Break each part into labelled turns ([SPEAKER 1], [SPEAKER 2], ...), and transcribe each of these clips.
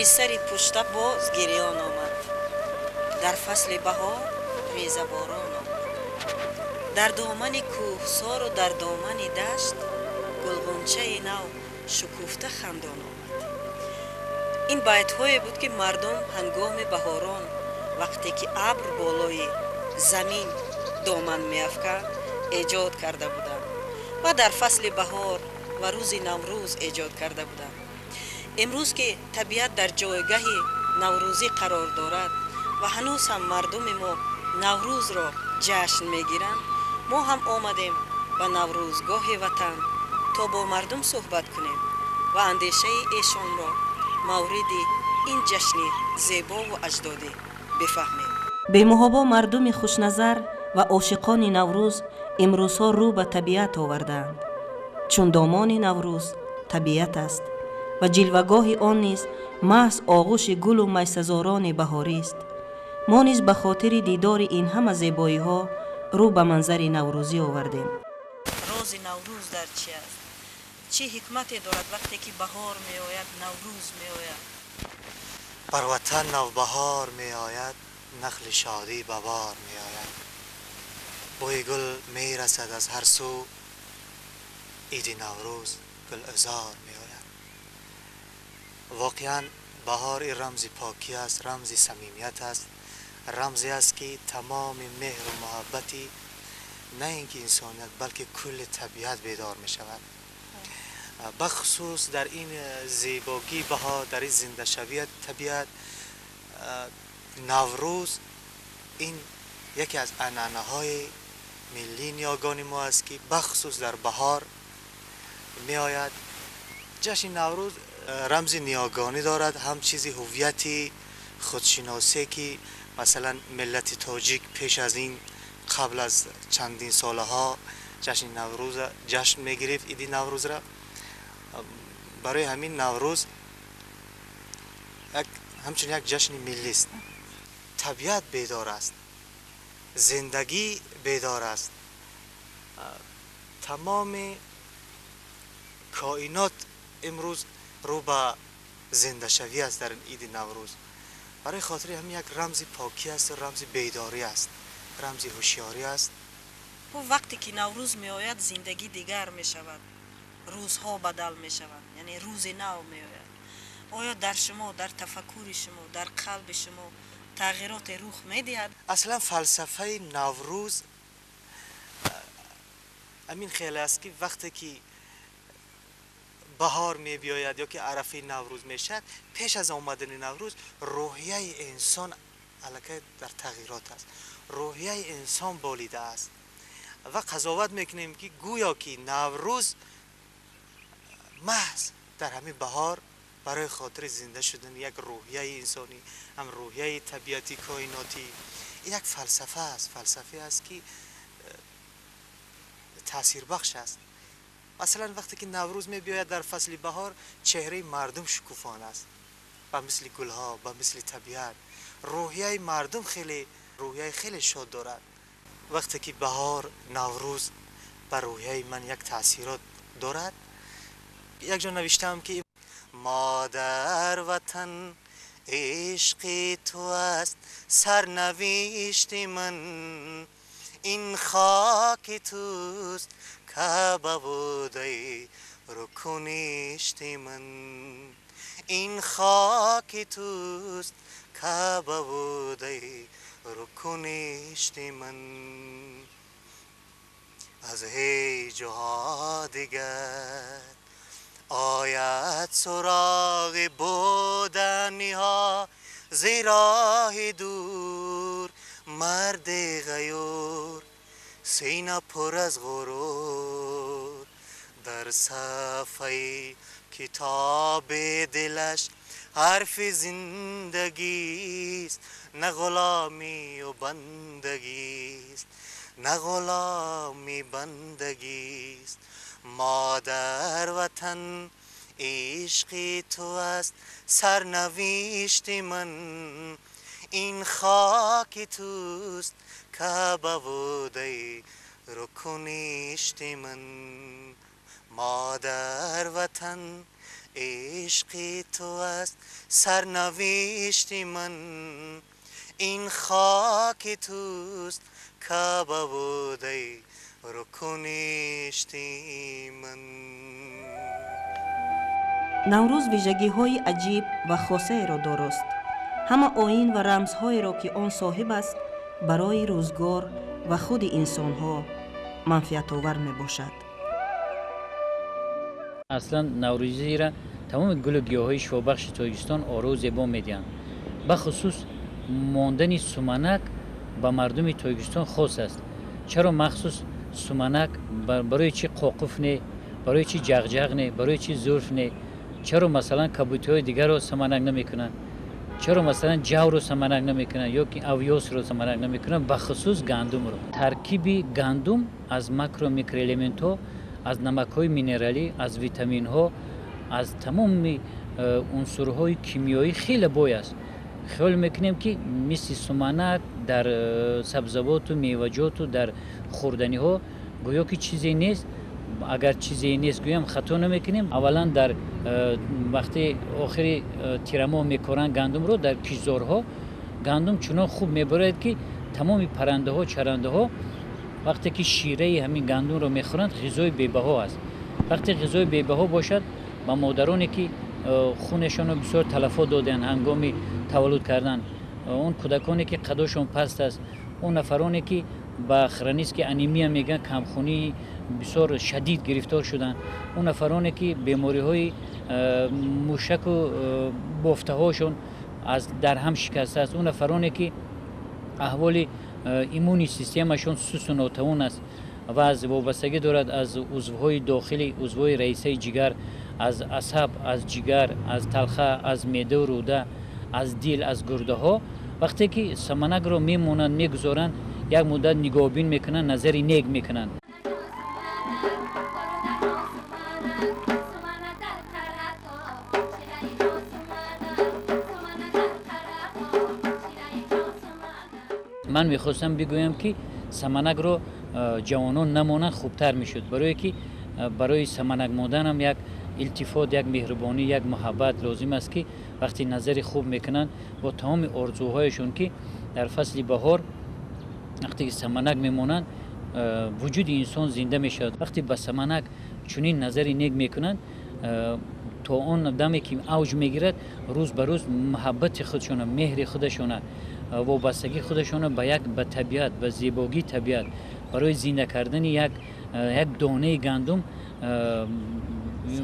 [SPEAKER 1] زیر سری پشته باز گریان آمد. در فصل بهار ریزه باران آمد. در دامن کوهسار و در دامن دشت گلغنچه نو شکوفته خندان آمد. این بیت های بود که مردم هنگام بهاران وقتی که ابر بالای زمین دامن می‌افکند ایجاد کرده بودند و در فصل بهار و روز نوروز ایجاد کرده بودند. امروز که طبیعت در جایگاه نوروزی قرار دارد و هنوز هم مردم ما نوروز را جشن میگیرند، ما هم آمدیم به نوروزگاه وطن تا با مردم صحبت کنیم و اندیشه ایشان را مورد این جشن زیبا و اجدادی بفهمیم. به محابا مردم خوشنظر و عاشقان نوروز امروزها رو به طبیعت آوردند، چون دامان نوروز طبیعت است و جلوگاه آن نیز محض آغوش گل و میسزاران بهاری است. ما نیز به خاطر دیدار این همه زیبایی ها رو به منظر نوروزی آوردیم. راز نوروز در چی است؟ چه حکمتی دارد وقتی که بهار می آید، نوروز می آید؟
[SPEAKER 2] بر وطن نوبهار می آید، نخل شادی به بار می آید. بوی گل می رسد از هر سو، عید نوروز گل عذار می آید. واقعا بهار رمز پاکی است، رمز صمیمیت است، رمزی است که تمام مهر و محبتی نه اینکه انسانیت بلکه کل طبیعت بیدار می شود. بخصوص در این زیبایی بهار، در این زنده شوی طبیعت، نوروز این یکی از عنعنه های ملی نیاگان ما است که بخصوص در بهار می آید. جشن نوروز رمز نیاگانی دارد، هم چیزی هویتی خودشناسی که مثلا ملت تاجیک پیش از این قبل از چندین سالها جشن نوروز جشن می گرفت، عید نوروز را. برای همین نوروز همچنین یک جشن ملی است. طبیعت بیدار است، زندگی بیدار است، تمام کائنات امروز رو به زنده شوی است در عید نوروز. برای خاطر همین یک رمز پاکی است، رمز بیداری است، رمز هوشیاری است.
[SPEAKER 1] و وقتی که نوروز می آید زندگی دیگر می شود، روزها بدل می شود، یعنی روز نو می آید. آیا در شما، در تفکر شما، در قلب شما تغییرات رخ می دهد؟
[SPEAKER 2] اصلا فلسفه نوروز همین خیلی است که وقتی که بهار می بیاید یا که عرفه نوروز می شد، پیش از آمدن نوروز روحیه انسان الکی در تغییرات است، روحیه انسان بالیده است و قضاوت میکنیم که گویا که نوروز محض در همین بهار برای خاطر زنده شدن یک روحیه انسانی، هم روحیه طبیعتی کائناتی، این یک فلسفه است، فلسفه است که تأثیر بخش است. مثلا وقتی که نوروز می بیاید در فصل بهار، چهره مردم شکوفان است، به مثل گلها، به مثل طبیعت. روحیه مردم خیلی روحیه خیلی شاد دارد. وقتی که بهار، نوروز بر روحیه من یک تأثیرات دارد. یک جا نوشتم که مادر وطن عشق تو است سرنوشت من، این خاک توست کعبه و دی رکنشت من، این خاک توست کعبه و دی رکنشت من. از هیچ جا دیگر آید سراغ بودنی ها، زیراه دور مرد غیور سینه پر از غرور، در صفحه کتاب دلش حرف زندگی است، نه غلامی و بندگی است، نه غلامی بندگی است. مادر وطن عشق تو است سرنوشت من، این خاک توست کعبه و دی رکنشت من. مادر وطن عشق تو است سرنوشت من، این خاک توست کعبه بوده رکنشت من.
[SPEAKER 1] наврӯз вижагиҳои аҷиб ва хосаеро дорост. ҳама оин ва рамзҳоеро ки он соҳиб аст барои рӯзгор ва худи инсонҳо манфиатовар мебошад.
[SPEAKER 3] аслан наврӯзиро тамоми гулу гиёҳои шифобахши Тоҷикистон ору зебо медиҳанд. бахусус мондани суманак ба мардуми Тоҷикистон хос аст. чаро махсус суманак барои чи қоқуф не, барои чи ҷағҷақ не, барои чи зулф не? чаро масалан кабутиҳои дигарро саманак намекунанд? чаро масалан ҷавро саманак намекунанд ё ки авёсро саманак намекунанд? бахусус гандумро. таркиби гандум аз макро микроэлементҳо, аз намакҳои минералӣ, аз витаминҳо, аз тамоми унсурҳои кимиёӣ хеле бой аст. خیال میکنیم که مثل سمنک در سبزیجات و میوه‌جات و در خوردنی ها گویا که چیزی نیست. اگر چیزی نیست گویم خطا نمیکنیم. اولا در وقتی آخری تیرما میکنن گندم رو در کشزارها، گندم چنان خوب میبرد که تمام پرنده ها چرنده ها وقتی که شیره همین گندم رو میخورند غذای بی‌بها است. وقتی غذای بی‌بها باشد با مادرانی که خونشان رو بسیار تلفات دادن هنگامی تولد کردن، اون کودکانی که قداشون پست است، اون نفرانی که با خرانیست که انیمیا میگن کمخونی بسیار شدید گرفتار شدن، اون نفرانی که بیماری های موشک و بافته هاشون از در هم شکسته است، اون نفرانی که احوال ایمونی سیستمشون سوس و ناتوان است و از وابستگی دارد از عضوهای داخلی، عضوهای رئیسه جگر، از عصب، از جگر، از تلخه، از معده و روده، از دل، از گرده ها، وقتی که سمنک رو میمونند میگذارند یک مدت نگاهبین میکنن، نظری نیک میکنن. من میخواستم بگویم که سمنک رو جوانان نمونند خوبتر میشد، برای که برای سمنک ماندن هم یک التفات، یک مهربانی، یک محبت لازم است که وقتی نظر خوب میکنن با تمام آرزوهایشون که در فصل بهار وقتی که سمنک میمونن وجود انسان زنده میشد. وقتی به سمنک چنین نظری نیک میکنن تا اون دمی که اوج میگیرد روز به روز محبت خودشون، مهر خودشون، وابستگی خودشون به طبیعت، به زیبایی طبیعت برای زنده کردن یک دانه گندم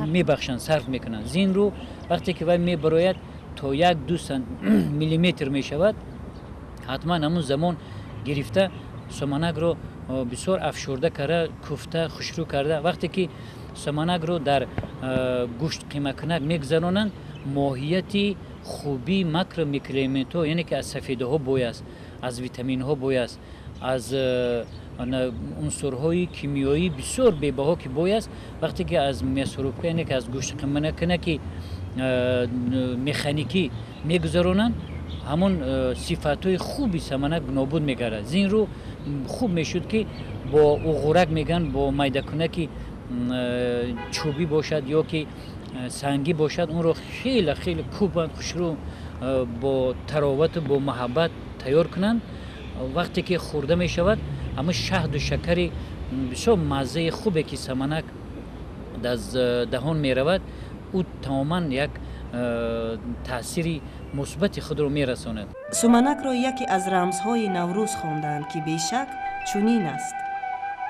[SPEAKER 3] میبخشند، صرف میکنند. زین رو وقتی که وای میبراید تا 1-2 میلیمتر میشود، حتما همون زمان گرفته سمنک رو بسیار افشرده کرده، کوفته، خوشرو کرده. وقتی که سمنک رو در گوشت قیمه کنک میگذرانند، ماهیت خوبی ماکرو میکروالمنت ها، یعنی که از سفیده ها بوی است، از ویتامین ها بوی است، از عنصرهای کیمیایی بسیار بی‌بها که بوی است، وقتی که از مصرف کنه که از گوشت قیمه کنه که مکانیکی میگذرانند، همون صفاتهای خوبی سمنک نابود میگردد. زین رو خوب میشد که با اوغورک میگن، با میده کنکی چوبی باشد یا که سنگی باشد، اون رو خیلی خیلی خوب خوشرو با تراوت و با محبت تیار کنند. وقتی که خورده می شود اما شهد و شکری بسیار مزه خوبه که سمنک از دهان می رود، او تماما یک تأثیری مثبت خود رو می رساند.
[SPEAKER 1] سمنک را یکی از رمزهای نوروز خواندند که بیشک چنین است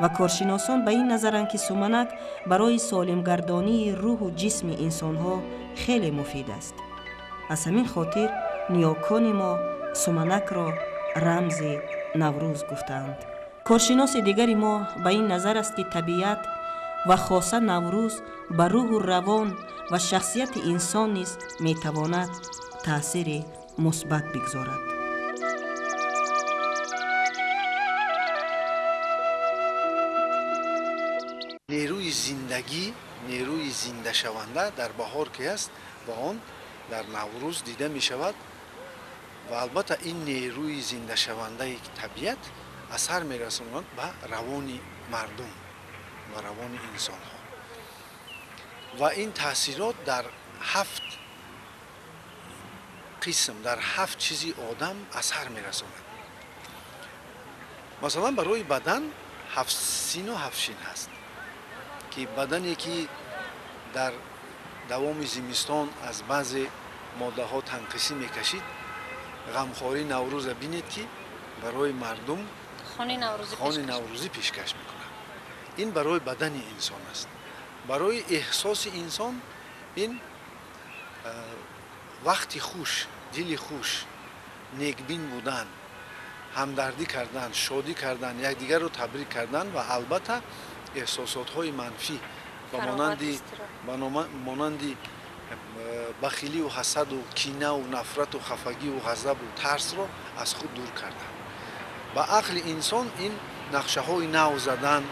[SPEAKER 1] و کارشناسان به این نظرند که سمنک برای سالمگردانی روح و جسم انسانها خیلی مفید است. از همین خاطر نیاکان ما سمنک را رمز نوروز گفتند. کارشناس دیگری ما به این نظر است که طبیعت و خاصه نوروز بر روح و روان و شخصیت انسان نیز میتواند تأثیر مثبت بگذارد.
[SPEAKER 2] نیروی زندگی، نیروی زنده شونده در بهار که است و آن در نوروز دیده می شود و البته این نیروی زنده شونده طبیعت اثر می رساند به روان مردم و روان انسان ها و این تاثیرات در
[SPEAKER 4] 7 قسم در 7 چیزی آدم اثر میرساند. مثلا برای بدن 7 سین و 7 شین هست که بدنی که در دوام زمستان از بعضی ماده ها تنقسی میکشید، غمخواری نوروز بینید که برای مردم خانه نوروزی پیشکش میکنند. این برای بدن انسان است. برای احساس انسان این وقتی خوش، دل خوش، نیکبین بودن، همدردی کردن، شادی کردن، یکدیگر رو تبریک کردن و البته احساسات های منفی و مانند بخیلی و حسد و کینه و نفرت و خفگی و غضب و ترس را از خود دور کردن. با عقل انسان این نقشه های نو زدن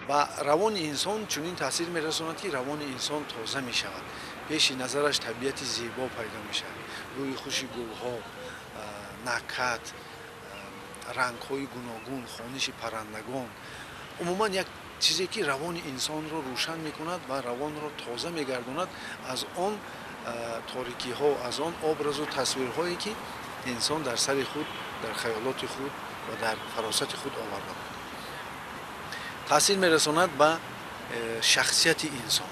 [SPEAKER 4] و روان انسان چنین تاثیر میرساند که روان انسان تازه می شود. پیش نظرش طبیعت زیبا پیدا می شود. روی خوش گل ها، نکهت، رنگ های گوناگون، خوانش پرندگان، عموما یک چیزی که روان انسان را روشن می کند و روان را تازه می گرداند از آن تاریکی ها، از آن ابراز و تصویرهایی که انسان در سر خود، در خیالات خود و در فراست خود آورده بود. تاثیر می رساند به شخصیت انسان.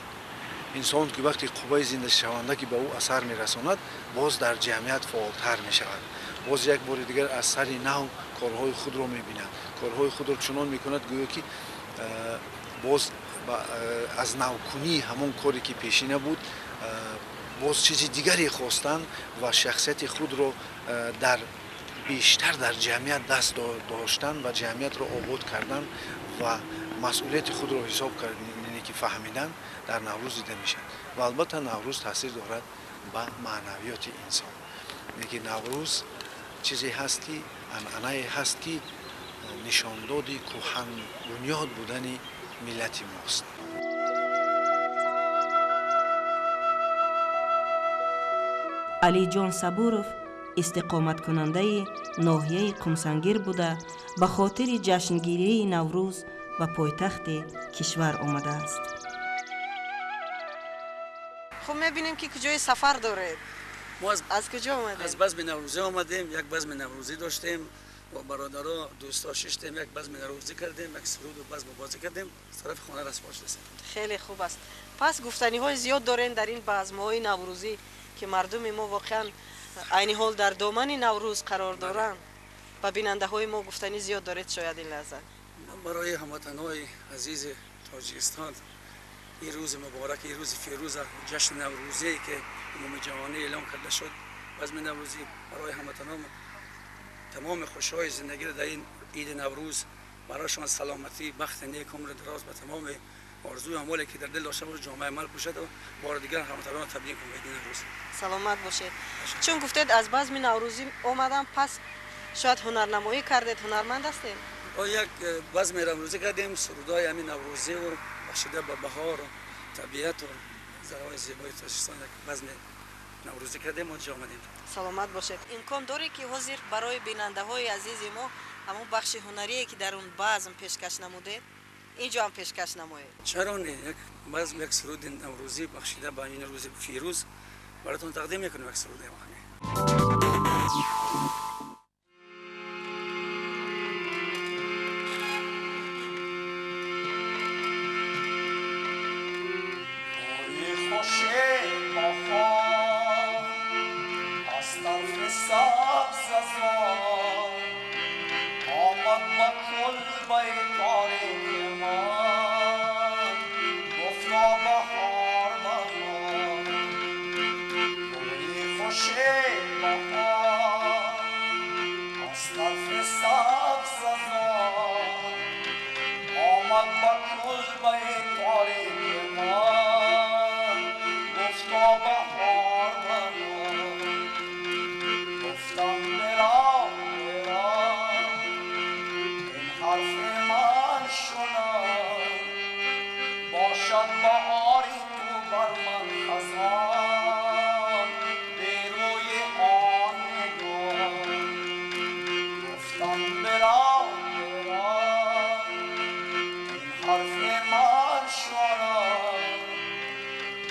[SPEAKER 4] انسان که وقتی قوه زنده شونده که به او اثر می رساند، باز در جمعیت فعالتر می شود. باز یک بار دیگر از سر نو کارهای خود را می بیند. کارهای خود را چنان می کند گویا که باز از نوکنی همون کاری که پیشینه بود باز چیزی دیگری خواستن و شخصیت خود را بیشتر در جمعیت دست داشتن و جمعیت را آباد کردن و مسئولیت خود را حساب کردن که فهمیدن در نوروز دیده میشن. و البته نوروز تاثیر دارد به معنویات انسان. میگه نوروز چیزی هست که انعنه هست که نشانداد کهن بنیاد بودن ملت ماست.
[SPEAKER 5] علی جان صبورов استقامت کننده ناحیه قمسنگیر بوده به خاطر جشنگیری نوروز به پایتخت کشور آمده است.
[SPEAKER 1] خب میبینیم که کجای سفر داره.
[SPEAKER 6] ما
[SPEAKER 1] از کجا آمدیم؟
[SPEAKER 6] از بزم نوروزی آمدیم. یک بزم نوروزی داشتیم با برادرها دوستا ششتیم، یک بزم نوروزی کردیم، یک سرود و بزم بازی کردیم، طرف خانه رسم رسیدیم.
[SPEAKER 1] خیلی خوب است. پس گفتنی های زیاد دارین در این بزم های نوروزی که مردم ما واقعا عین حال در دامن نوروز قرار دارن. و بیننده های ما گفتنی زیاد دارید شاید این لحظه.
[SPEAKER 6] برای هموطنهای عزیز تاجیکستان این روز مبارک، این روز فیروز، جشن نوروزی که عموم جهانی اعلام کرده شد، بزم نوروزی برای هموطنان تمام خوشی‌های زندگی را در این عید نوروز برایشان سلامتی، بخت نیک، عمر دراز و تمام آرزوی اموالی که در دل داشته باشه جامعه عمل باشد و بار دیگر هموطنان تبریک میگیم نوروز.
[SPEAKER 1] سلامت باشید. چون گفتید از بزم نوروزی اومدم، پس شاید هنرنمایی کردید، هنرمند هستید؟
[SPEAKER 6] یک بزم نوروزی کردیم، سرودای همین نوروزی و بخشیده به بهار و طبیعت و زرهای زیبای تاجیکستان یک بزم نوروزی کردیم و جا آمدیم.
[SPEAKER 1] سلامت باشید. امکان داره که حاضر برای بیننده های عزیز ما همون بخش هنری که در اون بزم پیشکش نموده اینجا هم پیشکش نمایید؟
[SPEAKER 6] چرا نه؟ یک بزم، یک سرود نوروزی بخشیده به این روز فیروز براتون تقدیم میکنیم. یک سرود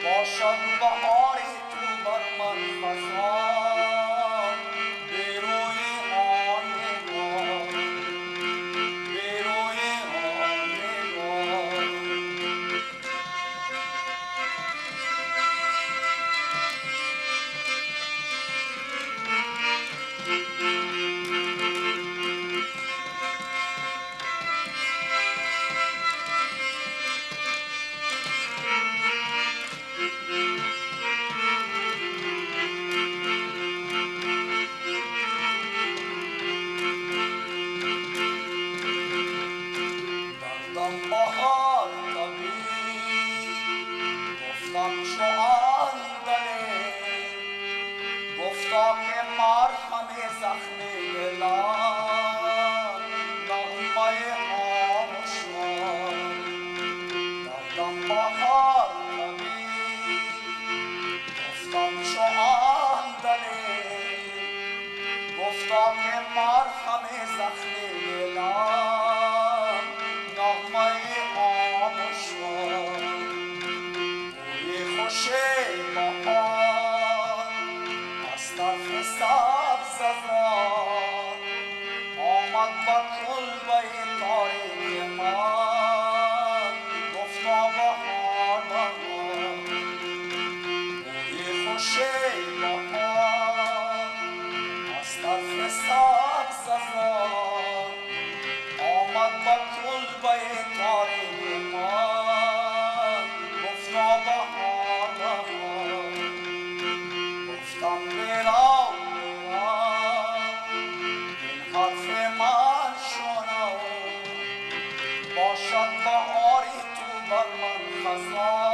[SPEAKER 7] باشد بهار حرف من شنو باشد بهاری تو بر من خزان